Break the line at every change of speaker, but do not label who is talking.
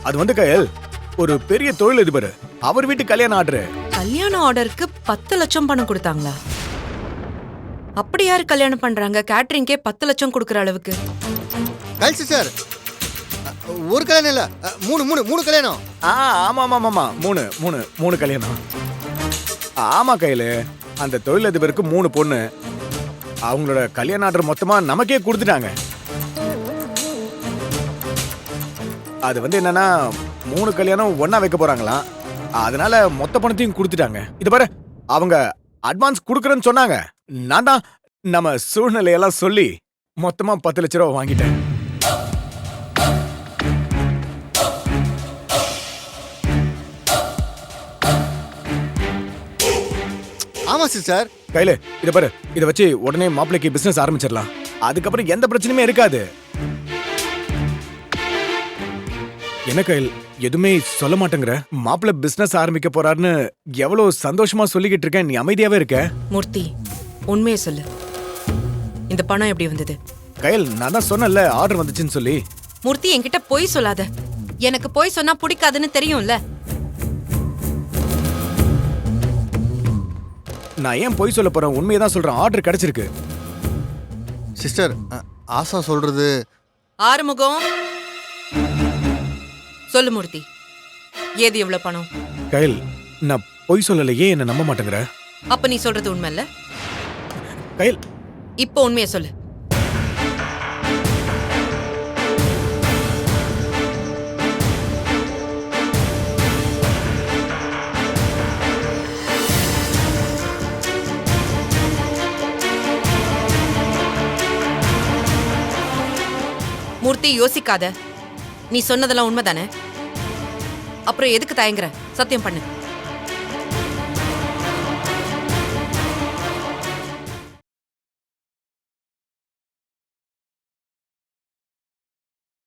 அது வந்து கயல் ஒரு பெரிய தொழிலதிபர். அவர் வீட்டு கல்யாண ஆர்டர்.
கல்யாண ஆர்டருக்கு 10 லட்சம் பணம் கொடுத்தாங்களா? அப்படி யாரு கல்யாணம் பண்றாங்க? கேட்டரிங்கே 10 லட்சம் கொடுக்கற அளவுக்கு?
கல் சிஸ்டர், ஒரு கல்யாணம் இல்ல, மூணு மூணு மூணு கல்யாணம்.
ஆமா ஆமா ஆமா, மூணு மூணு மூணு கல்யாணம். ஆமா கையில அந்த தொழிலதிபருக்கு 3 பொண்ணு. அவங்களோட கல்யாண ஆர்டர் மொத்தமா நமக்கே கொடுத்துட்டாங்க. அது வந்து என்னன்னா 3 கல்யாணம் ஒண்ணா வைக்க போறாங்களாம். அதனால மொத்த பணத்தையும் கொடுத்துட்டாங்க. இது பாரு, அவங்க அட்வான்ஸ் கொடுக்கறேன்னு சொன்னாங்க. நான் தான் நம்ம சூழ்நிலையெல்லாம் சொல்லி மொத்தமா 10 லட்ச ரூபா வாங்கிட்டேன்.
ஆமா சிஸ்டர்.
கையில இத பாரு, இத வச்சு உடனே மாப்பிள்ளைக்கு பிசினஸ் ஆரம்பிச்சிடலாம். அதுக்கப்புறம் எந்த பிரச்சனையுமே இருக்காது. என்ன கையில் எதுவுமே சொல்ல மாட்டேங்கிற? மாப்பிள்ளை பிசினஸ் ஆரம்பிக்க போறாருன்னு எவ்வளவு சந்தோஷமா சொல்லிக்கிட்டு இருக்கேன், நீ அமைதியாவே இருக்க.
மூர்த்தி, உண்மையை சொல்லு. இந்த பணம் எப்படி வந்தது?
கையில் நான் தான் சொன்னேன்ல ஆர்டர் வந்துச்சுன்னு சொல்லி.
மூர்த்தி, என்கிட்ட பொய் சொல்லாத. எனக்கு பொய் சொன்னா பிடிக்காதுன்னு தெரியும்ல.
நான் ஏன் பொய் சொல்ல போறேன்? உண்மையை தான் சொல்றேன். ஆர்டர் கிடைச்சிருக்கு.
சிஸ்டர், ஆசா சொல்றது.
ஆறுமுகம், சொல்லு மூர்த்தி, ஏது எவ்வளவு பணம்?
கையில் நான் பொய் சொல்லலையே, என்ன நம்ப மாட்டேங்கிற?
அப்ப நீ சொல்றது உண்மை இல்ல?
கையில்
இப்போ உண்மையை சொல்லு. மூர்த்தி, யோசிக்காத. நீ சொன்னதெல்லாம் உண்மைதானே? அப்புறம் எதுக்கு தயங்குற? சத்தியம் பண்ணு.